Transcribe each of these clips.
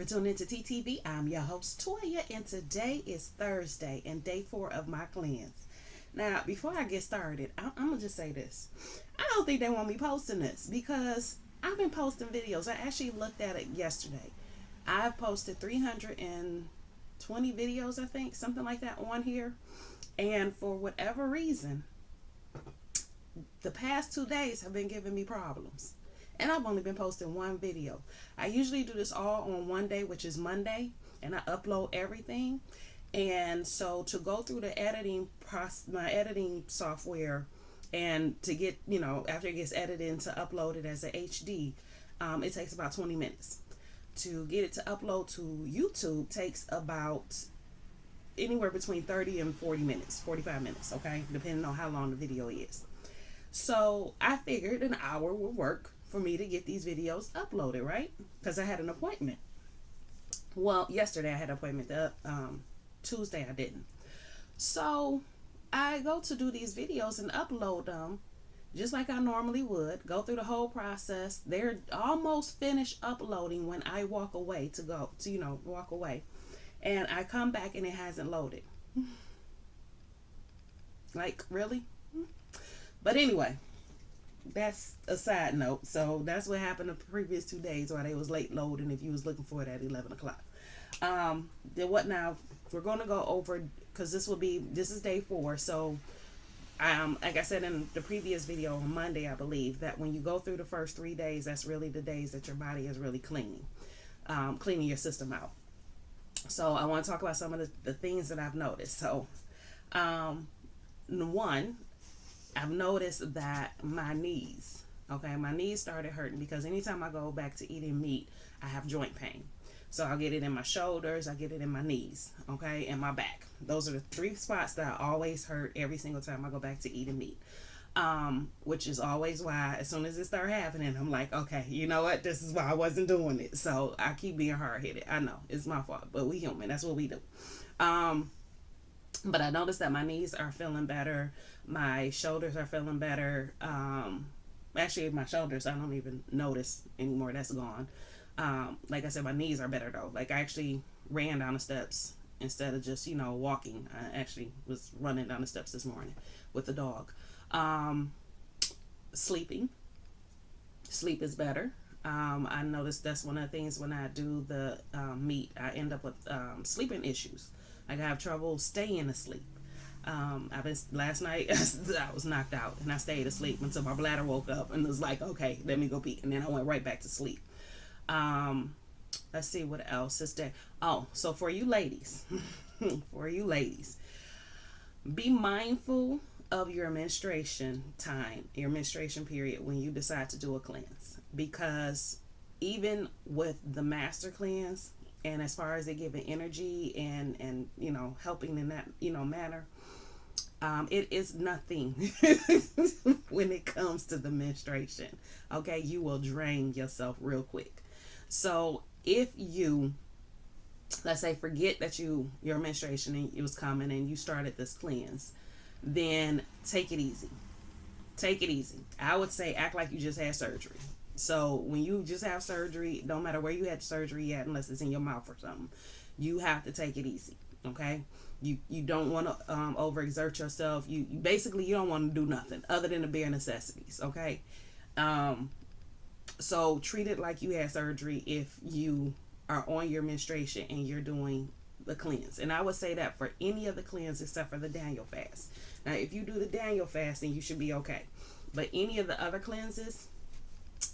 for tuning into TTV. I'm your host Toya, and today is Thursday and day 4 of my cleanse. Now, before I get started, I'm gonna just say this: I don't think they want me posting this because I've been posting videos. I actually looked at it yesterday. I've posted 320 videos, I think, something like that, on here, and for whatever reason, the past 2 days have been giving me problems. And I've only been posting one video. I usually do this all on one day, which is Monday, and I upload everything. And so to go through the editing process, my editing software, and to get, after it gets edited and to upload it as a HD, it takes about 20 minutes. To get it to upload to YouTube takes about anywhere between 30 and 40 minutes, 45 minutes, okay, depending on how long the video is. So I figured an hour would work for me to get these videos uploaded, right? Because I had an appointment. Well, yesterday I had an appointment. Tuesday I didn't. So I go to do these videos and upload them just like I normally would. Go through the whole process. They're almost finished uploading when I walk away walk away. And I come back and it hasn't loaded. Like, really? But anyway, that's a side note. So that's what happened the previous 2 days while they was late loading if you was looking for it at 11 o'clock. Then what now? We're going to go over, because this is day 4. So like I said in the previous video on Monday, I believe that when you go through the first 3 days, that's really the days that your body is really cleaning your system out. So I want to talk about some of the things that I've noticed. So one, I've noticed that my knees started hurting because anytime I go back to eating meat, I have joint pain. So I'll get it in my shoulders, I get it in my knees, okay, and my back. Those are the 3 spots that I always hurt every single time I go back to eating meat. Which is always why as soon as it started happening, I'm like, okay, you know what? This is why I wasn't doing it. So I keep being hard-headed. I know, it's my fault, but we human. That's what we do. But I noticed that my knees are feeling better. My shoulders are feeling better. Actually, my shoulders, I don't even notice anymore. That's gone. Like I said, my knees are better though. Like I actually ran down the steps instead of just, walking. I actually was running down the steps this morning with the dog. Sleep is better. I noticed that's one of the things when I do the meat, I end up with sleeping issues. Like I have trouble staying asleep. Last night I was knocked out and I stayed asleep until my bladder woke up and was like, okay, let me go pee, and then I went right back to sleep. Let's see what else is there. Oh, so for you ladies, be mindful of your menstruation time, your menstruation period when you decide to do a cleanse, because even with the master cleanse, and as far as it giving energy and helping in that manner, it is nothing when it comes to the menstruation. Okay, you will drain yourself real quick. So if you, let's say, forget that your menstruation and it was coming and you started this cleanse, then take it easy. Take it easy. I would say act like you just had surgery. So when you just have surgery, don't matter where you had surgery at, unless it's in your mouth or something, you have to take it easy. Okay? You don't want to overexert yourself. You basically, you don't want to do nothing other than the bare necessities. Okay? So treat it like you had surgery if you are on your menstruation and you're doing the cleanse. And I would say that for any of the cleanse except for the Daniel fast. Now, if you do the Daniel fast, then you should be okay. But any of the other cleanses,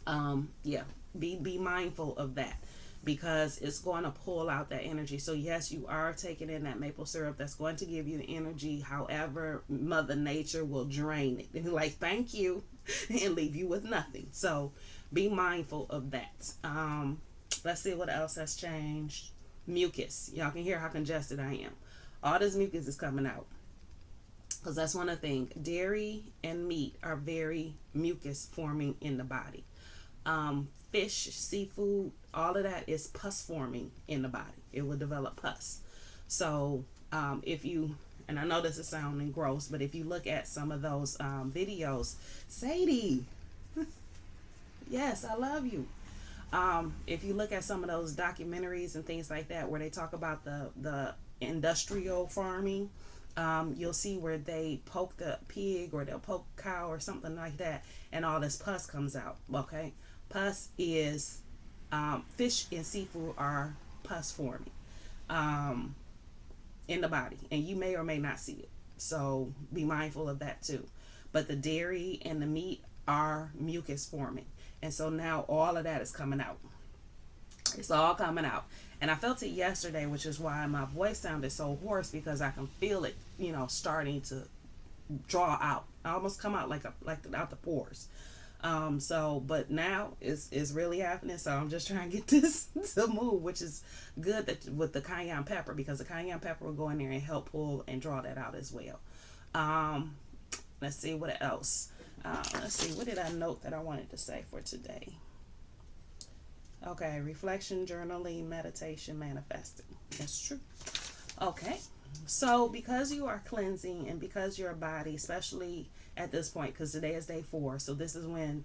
be mindful of that, because it's going to pull out that energy. So yes, you are taking in that maple syrup that's going to give you the energy. However, Mother Nature will drain it and like, thank you, and leave you with nothing. So be mindful of that. Let's see what else has changed. Mucus. Y'all can hear how congested I am. All this mucus is coming out, because that's one of the things. Dairy and meat are very mucus forming in the body. Fish, seafood, all of that is pus forming in the body. It will develop pus. So if you, and I know this is sounding gross, but if you look at some of those videos, Sadie, yes, I love you. If you look at some of those documentaries and things like that where they talk about the industrial farming, you'll see where they poke the pig or they'll poke cow or something like that, and all this pus comes out. Okay, pus is fish and seafood are pus forming um, in the body, and you may or may not see it. So be mindful of that too. But the dairy and the meat are mucus forming, and so now all of that is coming out. It's all coming out. And I felt it yesterday, which is why my voice sounded so hoarse, because I can feel it, starting to draw out. I almost come out like out the pores. But now it's really happening. So I'm just trying to get this to move, which is good that with the cayenne pepper, because the cayenne pepper will go in there and help pull and draw that out as well. Let's see what else. Let's see, what did I note that I wanted to say for today? Okay, reflection, journaling, meditation, manifesting. That's true. Okay, so because you are cleansing and because your body, especially at this point, because today is day 4, so this is when,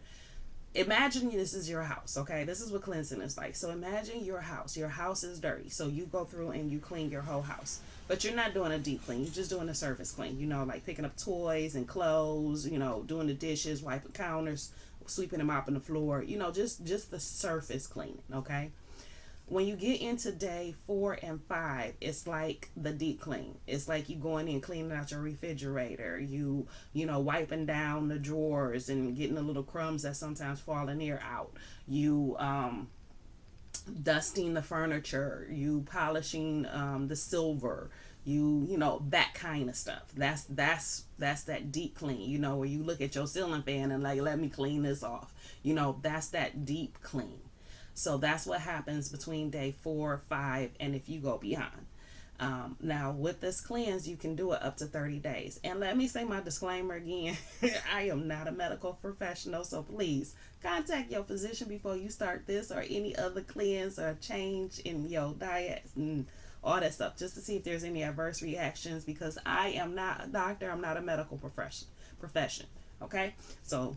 imagine this is your house, okay? This is what cleansing is like. So imagine your house. Your house is dirty, so you go through and you clean your whole house. But you're not doing a deep clean. You're just doing a surface clean, like picking up toys and clothes, doing the dishes, wiping counters, sweeping and mopping the floor, just the surface cleaning, okay? When you get into day 4 and 5, it's like the deep clean. It's like you going in cleaning out your refrigerator, wiping down the drawers and getting the little crumbs that sometimes fall in there out. You dusting the furniture, you polishing the silver, that kind of stuff. That's that deep clean, where you look at your ceiling fan and like, let me clean this off. That's that deep clean. So that's what happens between day 4, 5, and if you go beyond. Now with this cleanse, you can do it up to 30 days. And let me say my disclaimer again. I am not a medical professional, so please contact your physician before you start this or any other cleanse or change in your diet and all that stuff, just to see if there's any adverse reactions, because I am not a doctor. I'm not a medical profession. Okay, so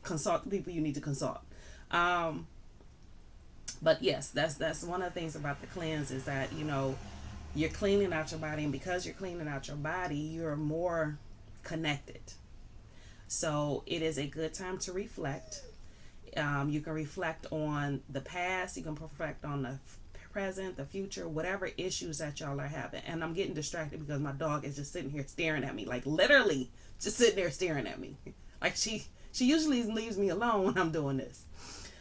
consult the people you need to consult. But yes, that's one of the things about the cleanse, is that you're cleaning out your body, and because you're cleaning out your body, you're more connected. So it is a good time to reflect. You can reflect on the past. You can reflect on the present, the future, whatever issues that y'all are having. And I'm getting distracted because my dog is just sitting here staring at me, like literally just sitting there staring at me. Like she usually leaves me alone when I'm doing this.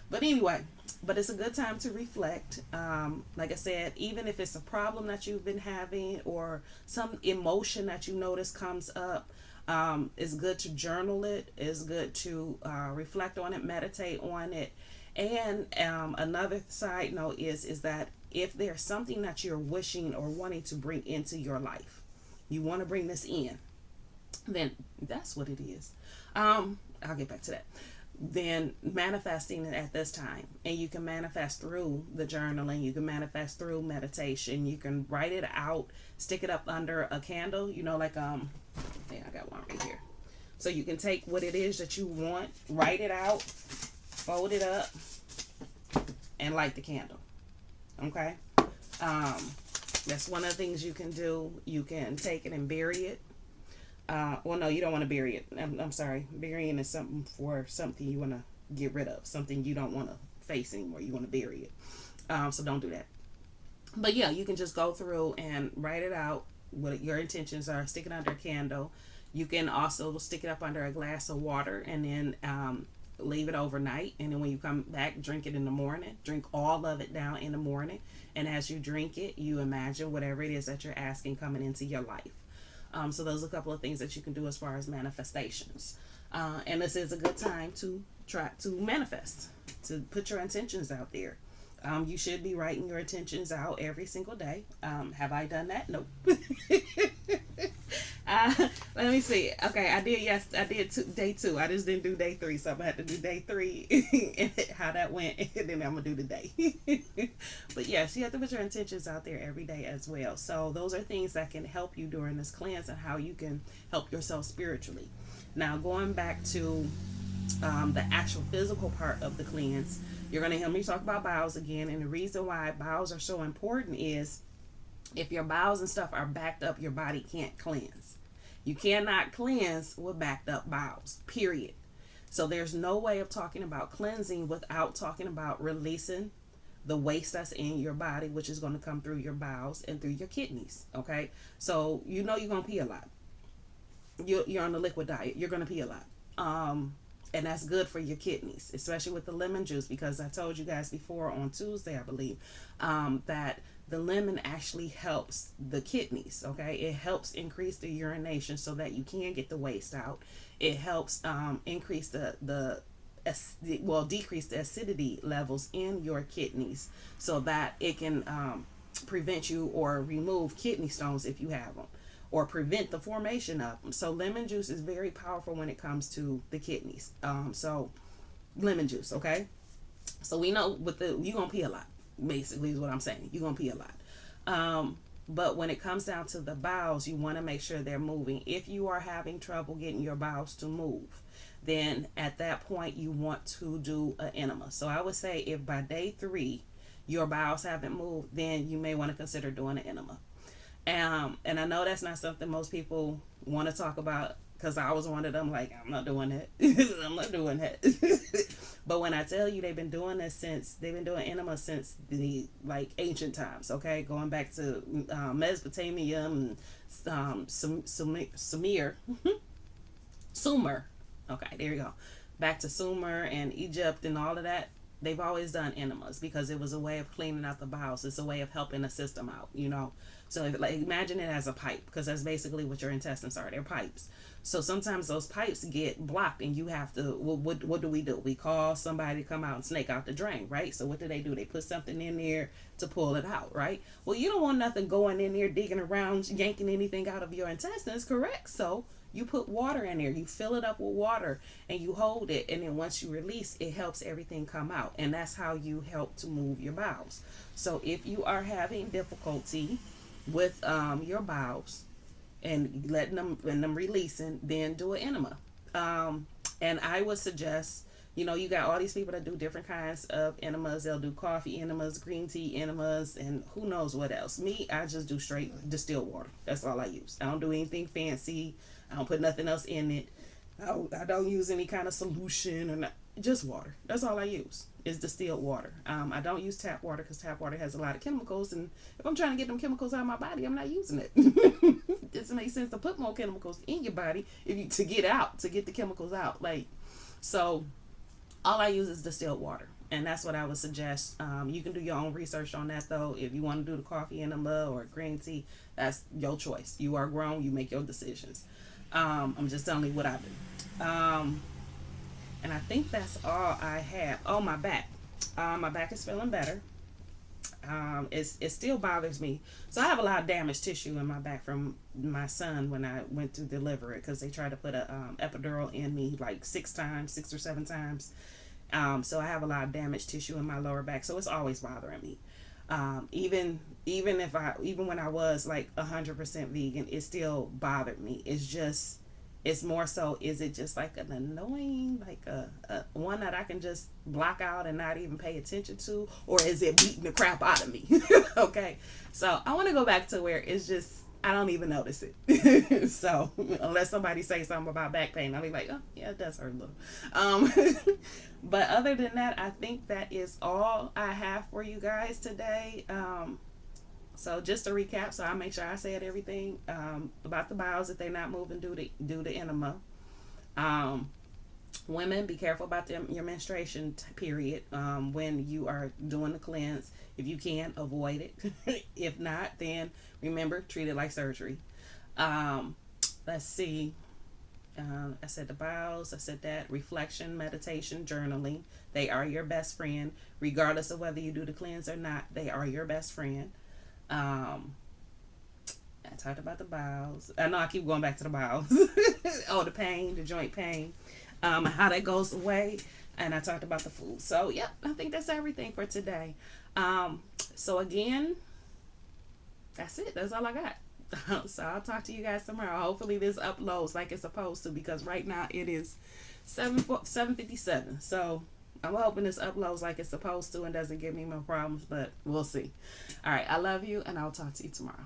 But anyway, it's a good time to reflect. Like I said, even if it's a problem that you've been having or some emotion that you notice comes up, it's good to journal it. It's good to reflect on it, meditate on it. And another side note is that if there's something that you're wishing or wanting to bring into your life, you want to bring this in, then that's what it is. I'll get back to that. Then manifesting it at this time, and you can manifest through the journaling, you can manifest through meditation, you can write it out, stick it up under a candle, like I got one right here. So you can take what it is that you want, write it out, fold it up, and light the candle. Okay, that's one of the things you can do. You can take it and bury it. Well, no, you don't want to bury it. I'm sorry. Burying is something you want to get rid of, something you don't want to face anymore. You want to bury it. So don't do that. But yeah, you can just go through and write it out, what your intentions are, stick it under a candle. You can also stick it up under a glass of water and then leave it overnight. And then when you come back, drink it in the morning. Drink all of it down in the morning. And as you drink it, you imagine whatever it is that you're asking coming into your life. So those are a couple of things that you can do as far as manifestations. And this is a good time to try to manifest, to put your intentions out there. You should be writing your intentions out every single day. Have I done that? Nope. Let me see. Okay, I did day 2. I just didn't do day 3, so I'm gonna have to do day 3 and how that went, and then I'm gonna do the day. But yes, you have to put your intentions out there every day as well. So those are things that can help you during this cleanse and how you can help yourself spiritually. Now going back to the actual physical part of the cleanse, you're going to hear me talk about bowels again. And the reason why bowels are so important is if your bowels and stuff are backed up, your body can't cleanse. You cannot cleanse with backed up bowels, period. So there's no way of talking about cleansing without talking about releasing the waste that's in your body, which is going to come through your bowels and through your kidneys. Okay, so you know you're going to pee a lot. You're on a liquid diet. You're going to pee a lot. And that's good for your kidneys, especially with the lemon juice, because I told you guys before on Tuesday, I believe, that the lemon actually helps the kidneys. Okay, it helps increase the urination so that you can get the waste out. It helps increase decrease the acidity levels in your kidneys so that it can prevent you or remove kidney stones if you have them, or prevent the formation of them. So lemon juice is very powerful when it comes to the kidneys. So lemon juice, okay? So we know you're gonna pee a lot, basically is what I'm saying. You're gonna pee a lot. But when it comes down to the bowels, you want to make sure they're moving. If you are having trouble getting your bowels to move, then at that point you want to do an enema. So I would say if by day 3 your bowels haven't moved, then you may want to consider doing an enema. And I know that's not something most people want to talk about, because I was one of them, like, I'm not doing that. I'm not doing that. But when I tell you they've been doing enema since the ancient times, okay, going back to Mesopotamia and Sumer. Sumer. Okay, there you go. Back to Sumer and Egypt and all of that. They've always done enemas because it was a way of cleaning out the bowels. It's a way of helping the system out, So imagine it as a pipe, because that's basically what your intestines are. They're pipes. So sometimes those pipes get blocked and you have to, what do? We call somebody to come out and snake out the drain, right? So what do? They put something in there to pull it out, right? Well, you don't want nothing going in there, digging around, yanking anything out of your intestines, correct? So you put water in there, you fill it up with water, and you hold it, and then once you release, it helps everything come out, and that's how you help to move your bowels. So if you are having difficulty with your bowels and letting them releasing, then do an enema. And I would suggest, you got all these people that do different kinds of enemas. They'll do coffee enemas, green tea enemas, and who knows what else. Me, I just do straight distilled water. That's all I use. I don't do anything fancy. I don't put nothing else in it. I don't use any kind of solution or not. Just water. That's all I use is distilled water. I don't use tap water because tap water has a lot of chemicals, and if I'm trying to get them chemicals out of my body, I'm not using it. It doesn't make sense to put more chemicals in your body to get the chemicals out. So all I use is distilled water, and that's what I would suggest. You can do your own research on that, though. If you want to do the coffee enema or green tea, that's your choice. You are grown. You make your decisions. I'm just telling you what I do. And I think that's all I have. Oh, my back. My back is feeling better. It still bothers me. So I have a lot of damaged tissue in my back from my son when I went to deliver it, because they tried to put a epidural in me like 6 or 7 times. So I have a lot of damaged tissue in my lower back. So it's always bothering me. Even when I was like 100% vegan, it still bothered me. It's more so, is it just like an annoying, like a one that I can just block out and not even pay attention to, or is it beating the crap out of me? Okay, so I want to go back to where it's just, I don't even notice it. So unless somebody say something about back pain, I'll be like, oh yeah, it does hurt a little. But other than that, I think that is all I have for you guys today. So just to recap, so I'll make sure I said everything about the bowels. If they're not moving, do the enema. Women, be careful about your menstruation period when you are doing the cleanse. If you can, avoid it. If not, then remember, treat it like surgery. Let's see. I said the bowels. I said that. Reflection, meditation, journaling. They are your best friend. Regardless of whether you do the cleanse or not, they are your best friend. I talked about the bowels. I know I keep going back to the bowels. Oh, the pain, the joint pain, how that goes away, and I talked about the food. So, yep, I think that's everything for today. So again, that's it. That's all I got. So I'll talk to you guys tomorrow. Hopefully this uploads like it's supposed to, because right now it is 7:57. So I'm hoping this uploads like it's supposed to and doesn't give me more problems, but we'll see. All right, I love you, and I'll talk to you tomorrow.